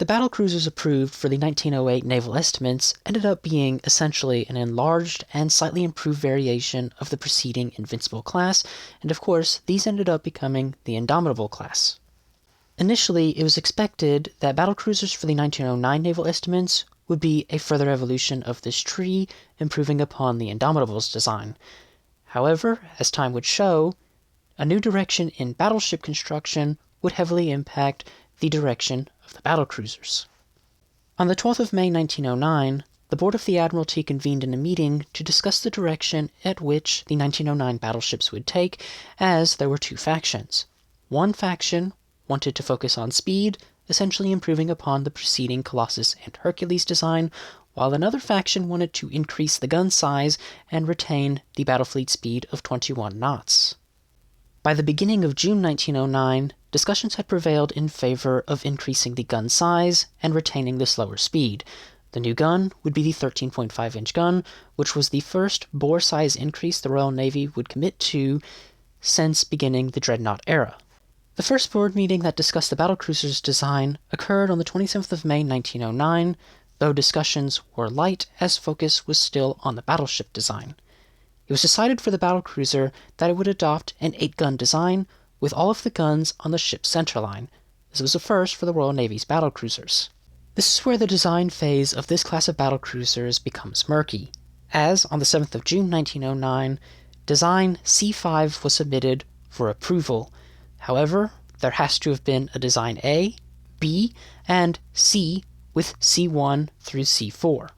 The battlecruisers approved for the 1908 naval estimates ended up being essentially an enlarged and slightly improved variation of the preceding Invincible class, and of course, these ended up becoming the Indomitable class. Initially, it was expected that battlecruisers for the 1909 naval estimates would be a further evolution of this tree, improving upon the Indomitable's design. However, as time would show, a new direction in battleship construction would heavily impact the direction of the battlecruisers. On the 12th of May 1909, the Board of the Admiralty convened in a meeting to discuss the direction at which the 1909 battleships would take, as there were two factions. One faction wanted to focus on speed, essentially improving upon the preceding Colossus and Hercules design, while another faction wanted to increase the gun size and retain the battlefleet speed of 21 knots. By the beginning of June 1909, discussions had prevailed in favor of increasing the gun size and retaining the slower speed. The new gun would be the 13.5-inch gun, which was the first bore size increase the Royal Navy would commit to since beginning the Dreadnought era. The first board meeting that discussed the battlecruiser's design occurred on the 27th of May 1909, though discussions were light as focus was still on the battleship design. It was decided for the battlecruiser that it would adopt an 8-gun design with all of the guns on the ship's centerline. This was a first for the Royal Navy's battlecruisers. This is where the design phase of this class of battlecruisers becomes murky, as on the 7th of June 1909, Design C5 was submitted for approval. However, there has to have been a Design A, B, and C with C1 through C4.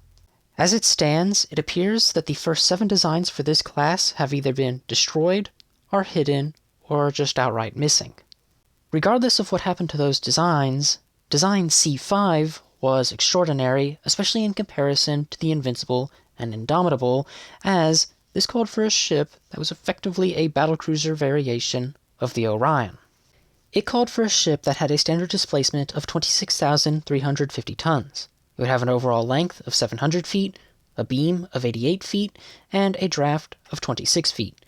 As it stands, it appears that the first 7 designs for this class have either been destroyed, are hidden, or are just outright missing. Regardless of what happened to those designs, Design C5 was extraordinary, especially in comparison to the Invincible and Indomitable, as this called for a ship that was effectively a battlecruiser variation of the Orion. It called for a ship that had a standard displacement of 26,350 tons. It would have an overall length of 700 feet, a beam of 88 feet, and a draft of 26 feet.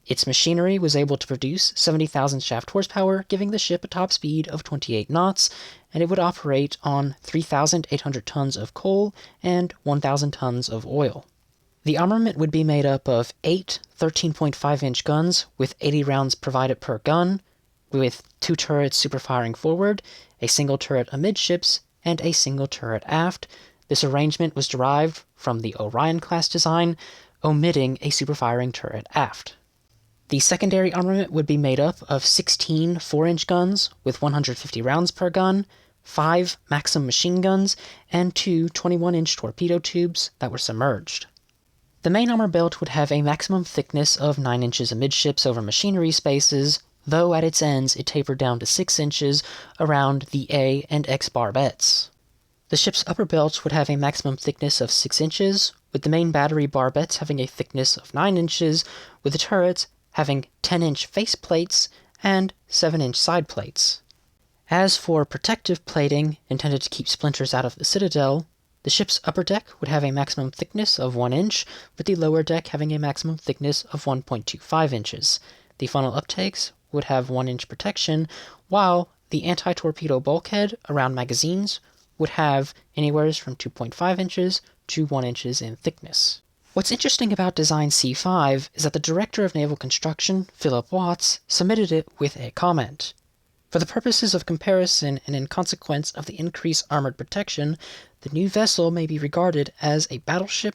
Its machinery was able to produce 70,000 shaft horsepower, giving the ship a top speed of 28 knots, and it would operate on 3,800 tons of coal and 1,000 tons of oil. The armament would be made up of 8 13.5-inch guns with 80 rounds provided per gun, with 2 turrets superfiring forward, a single turret amidships, and a single turret aft. This arrangement was derived from the Orion-class design, omitting a superfiring turret aft. The secondary armament would be made up of 16 4-inch guns with 150 rounds per gun, 5 Maxim machine guns, and 2 21-inch torpedo tubes that were submerged. The main armor belt would have a maximum thickness of 9 inches amidships over machinery spaces, though at its ends it tapered down to 6 inches around the A and X barbettes. The ship's upper belts would have a maximum thickness of 6 inches, with the main battery barbettes having a thickness of 9 inches, with the turrets having 10-inch face plates and 7-inch side plates. As for protective plating intended to keep splinters out of the citadel, the ship's upper deck would have a maximum thickness of 1 inch, with the lower deck having a maximum thickness of 1.25 inches. The funnel uptakes would have 1-inch protection, while the anti-torpedo bulkhead around magazines would have anywhere from 2.5 inches to 1 inches in thickness. What's interesting about Design C5 is that the Director of Naval Construction, Philip Watts, submitted it with a comment. For the purposes of comparison and in consequence of the increased armored protection, the new vessel may be regarded as a battleship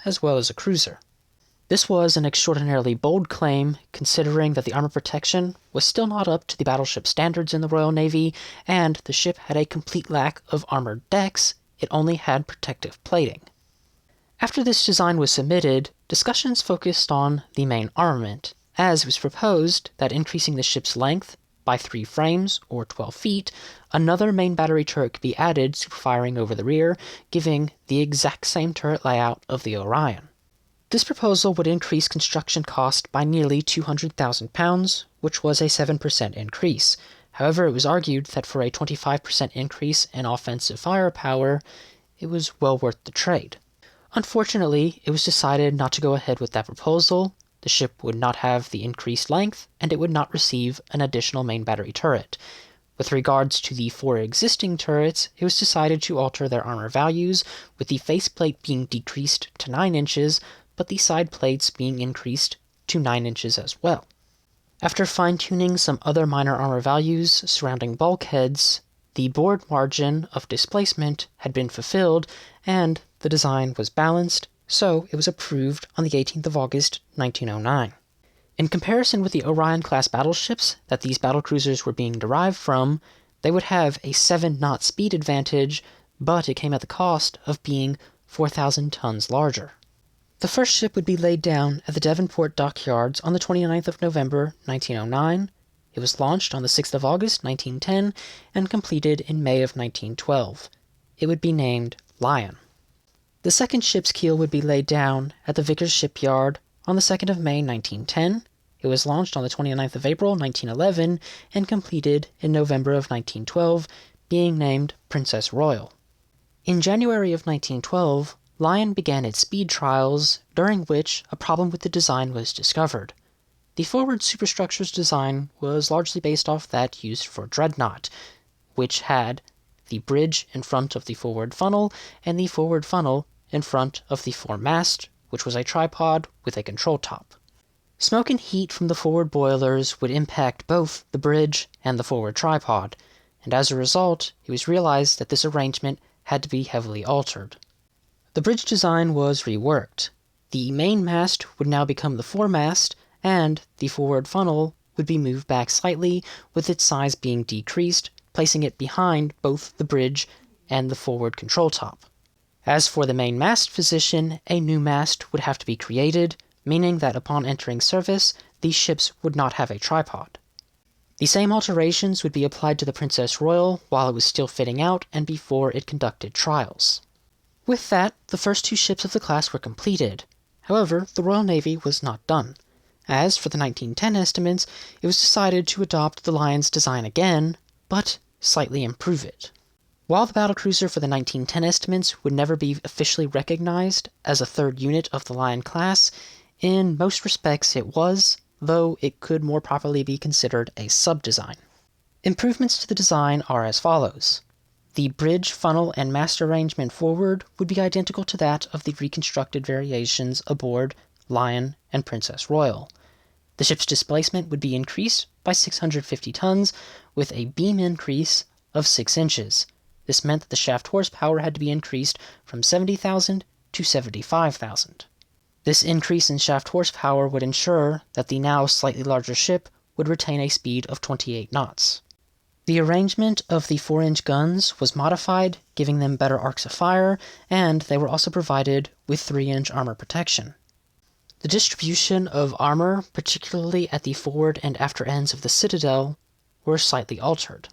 as well as a cruiser. This was an extraordinarily bold claim, considering that the armor protection was still not up to the battleship standards in the Royal Navy, and the ship had a complete lack of armored decks. It only had protective plating. After this design was submitted, discussions focused on the main armament, as it was proposed that increasing the ship's length by 3 frames, or 12 feet, another main battery turret could be added, superfiring over the rear, giving the exact same turret layout of the Orion. This proposal would increase construction cost by nearly £200,000, which was a 7% increase. However, it was argued that for a 25% increase in offensive firepower, it was well worth the trade. Unfortunately, it was decided not to go ahead with that proposal. The ship would not have the increased length, and it would not receive an additional main battery turret. With regards to the 4 existing turrets, it was decided to alter their armor values, with the faceplate being decreased to 9 inches, but the side plates being increased to 9 inches as well. After fine-tuning some other minor armor values surrounding bulkheads, the board margin of displacement had been fulfilled, and the design was balanced, so it was approved on the 18th of August, 1909. In comparison with the Orion-class battleships that these battlecruisers were being derived from, they would have a 7-knot speed advantage, but it came at the cost of being 4,000 tons larger. The first ship would be laid down at the Devonport dockyards on the 29th of November, 1909. It was launched on the 6th of August, 1910, and completed in May of 1912. It would be named Lion. The second ship's keel would be laid down at the Vickers shipyard on the 2nd of May, 1910. It was launched on the 29th of April, 1911, and completed in November of 1912, being named Princess Royal. In January of 1912, Lion began its speed trials, during which a problem with the design was discovered. The forward superstructure's design was largely based off that used for Dreadnought, which had the bridge in front of the forward funnel and the forward funnel in front of the foremast, which was a tripod with a control top. Smoke and heat from the forward boilers would impact both the bridge and the forward tripod, and as a result, it was realized that this arrangement had to be heavily altered. The bridge design was reworked. The main mast would now become the foremast, and the forward funnel would be moved back slightly, with its size being decreased, placing it behind both the bridge and the forward control top. As for the main mast position, a new mast would have to be created, meaning that upon entering service, these ships would not have a tripod. The same alterations would be applied to the Princess Royal while it was still fitting out and before it conducted trials. With that, the first 2 ships of the class were completed. However, the Royal Navy was not done. As for the 1910 estimates, it was decided to adopt the Lion's design again, but slightly improve it. While the battlecruiser for the 1910 estimates would never be officially recognized as a 3rd unit of the Lion class, in most respects it was, though it could more properly be considered a sub-design. Improvements to the design are as follows. The bridge, funnel, and mast arrangement forward would be identical to that of the reconstructed variations aboard Lion and Princess Royal. The ship's displacement would be increased by 650 tons, with a beam increase of 6 inches. This meant that the shaft horsepower had to be increased from 70,000 to 75,000. This increase in shaft horsepower would ensure that the now slightly larger ship would retain a speed of 28 knots. The arrangement of the 4-inch guns was modified, giving them better arcs of fire, and they were also provided with 3-inch armor protection. The distribution of armor, particularly at the forward and after ends of the citadel, were slightly altered.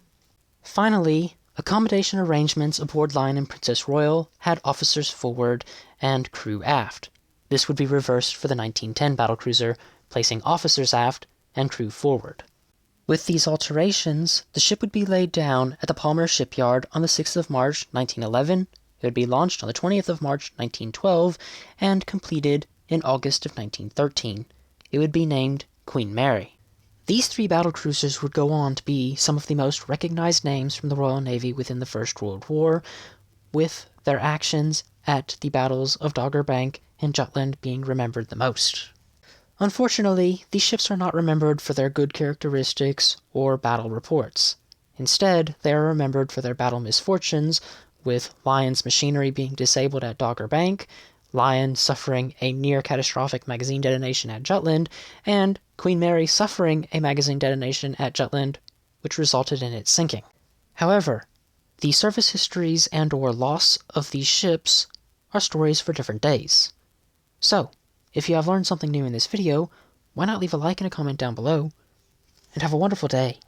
Finally, accommodation arrangements aboard Lion and Princess Royal had officers forward and crew aft. This would be reversed for the 1910 battlecruiser, placing officers aft and crew forward. With these alterations, the ship would be laid down at the Palmer shipyard on the 6th of March, 1911. It would be launched on the 20th of March, 1912, and completed in August of 1913. It would be named Queen Mary. These 3 battlecruisers would go on to be some of the most recognized names from the Royal Navy within the First World War, with their actions at the battles of Dogger Bank and Jutland being remembered the most. Unfortunately, these ships are not remembered for their good characteristics or battle reports. Instead, they are remembered for their battle misfortunes, with Lion's machinery being disabled at Dogger Bank, Lion suffering a near-catastrophic magazine detonation at Jutland, and Queen Mary suffering a magazine detonation at Jutland, which resulted in its sinking. However, the service histories and/or loss of these ships are stories for different days. So, if you have learned something new in this video, why not leave a like and a comment down below, and have a wonderful day.